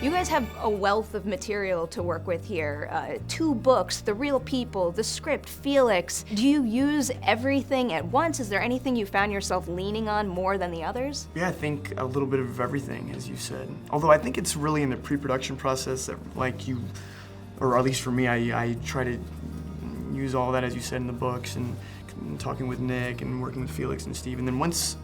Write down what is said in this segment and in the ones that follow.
You guys have a wealth of material to work with here. 2 books, The Real People, the script, Felix. Do you use everything at once? Is there anything you found yourself leaning on more than the others? Yeah, I think a little bit of everything, as you said. Although I think it's really in the pre-production process that, like you, or at least for me, I try to use all that, as you said, in the books, and talking with Nick and working with Felix and Steve. And then once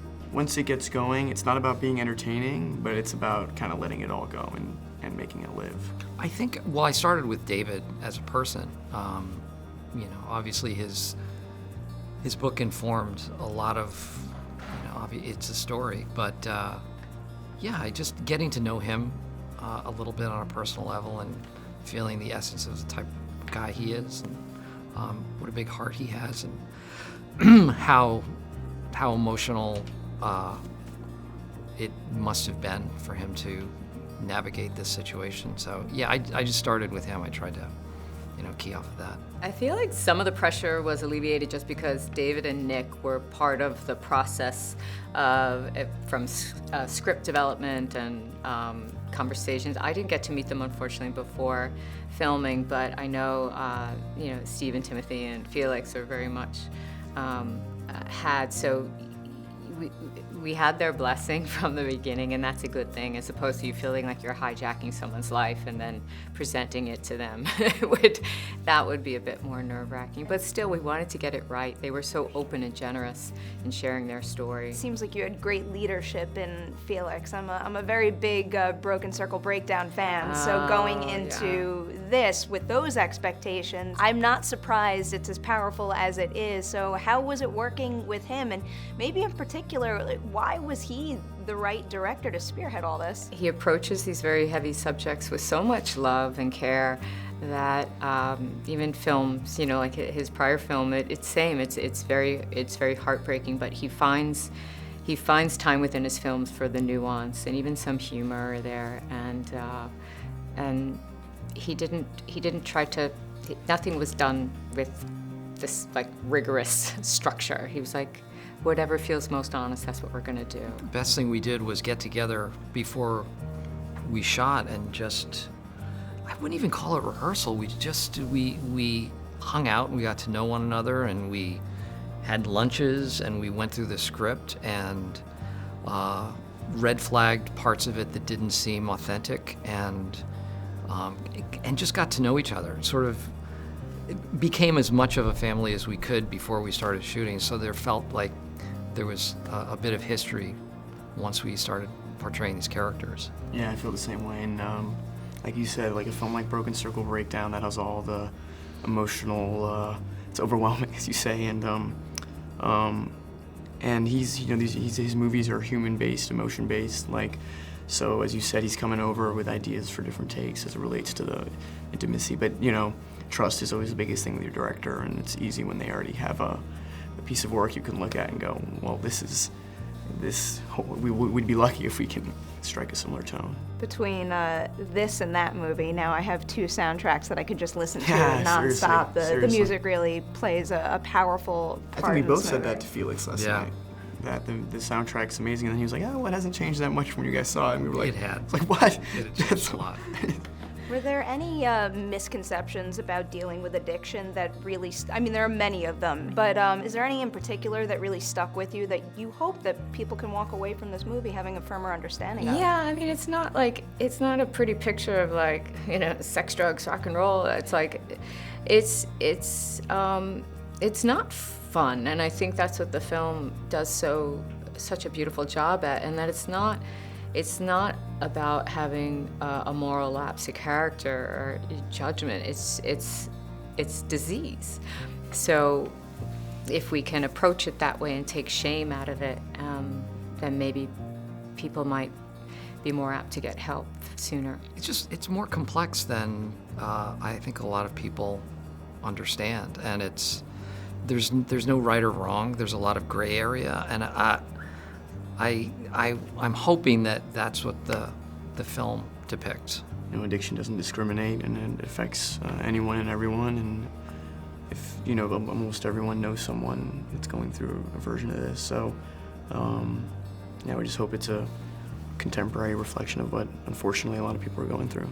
it gets going, it's not about being entertaining, but it's about kind of letting it all go and making it live. I think, well, I started with David as a person. You know, obviously his book informed a lot of, you know, it's a story, but yeah, just getting to know him a little bit on a personal level and feeling the essence of the type of guy he is, and what a big heart he has, and how emotional it must have been for him to navigate this situation. So yeah, I just started with him. I tried to, you know, key off of that. I feel like some of the pressure was alleviated just because David and Nick were part of the process from script development and conversations. I didn't get to meet them, unfortunately, before filming, but I know, you know, Steve and Timothy and Felix are very much had, so we had their blessing from the beginning, and that's a good thing, as opposed to you feeling like you're hijacking someone's life and then presenting it to them. That would be a bit more nerve-wracking. But still, we wanted to get it right. They were so open and generous in sharing their story. It seems like you had great leadership in Felix. I'm a very big Broken Circle Breakdown fan, so going into this with those expectations, I'm not surprised it's as powerful as it is. So how was it working with him? And maybe in particular, like, why was he the right director to spearhead all this? He approaches these very heavy subjects with so much love and care that even films, you know, like his prior film, it's very heartbreaking, but he finds time within his films for the nuance and even some humor there, and he didn't try to. Nothing was done with this like rigorous structure. He was like, whatever feels most honest, that's what we're gonna do. The best thing we did was get together before we shot and just, I wouldn't even call it rehearsal. We hung out and we got to know one another, and we had lunches and we went through the script and red flagged parts of it that didn't seem authentic, and just got to know each other. Sort of it became as much of a family as we could before we started shooting, so there felt like there was a bit of history once we started portraying these characters. Yeah, I feel the same way, and like you said, like a film like Broken Circle Breakdown that has all the emotional, it's overwhelming, as you say, and he's, you know, his movies are human-based, emotion-based, like, so as you said, he's coming over with ideas for different takes as it relates to the intimacy, but, you know, trust is always the biggest thing with your director, and it's easy when they already have a piece of work you can look at and go, well, we'd be lucky if we can strike a similar tone. Between this and that movie, now I have 2 soundtracks that I could just listen to Yeah, nonstop. seriously. The music really plays a powerful part. I think we in both this said movie. that to Felix last night. That the soundtrack's amazing, and then he was like, "Oh, well, it hasn't changed that much from when you guys saw it." And we were like, It had. It's like, what? It had changed a lot. Were there any misconceptions about dealing with addiction that really, I mean, there are many of them, but is there any in particular that really stuck with you that you hope that people can walk away from this movie having a firmer understanding of? Yeah, I mean, it's not a pretty picture of, like, you know, sex, drugs, rock and roll. It's like, it's not fun, and I think that's what the film does such a beautiful job at, and that it's not about having a moral lapse, a character, or judgment. It's disease. So if we can approach it that way and take shame out of it, then maybe people might be more apt to get help sooner. It's more complex than I think a lot of people understand, and there's no right or wrong. There's a lot of gray area, and I'm hoping that that's what the film depicts. You know, addiction doesn't discriminate, and it affects anyone and everyone. And if, you know, almost everyone knows someone that's going through a version of this. So, yeah, we just hope it's a contemporary reflection of what, unfortunately, a lot of people are going through.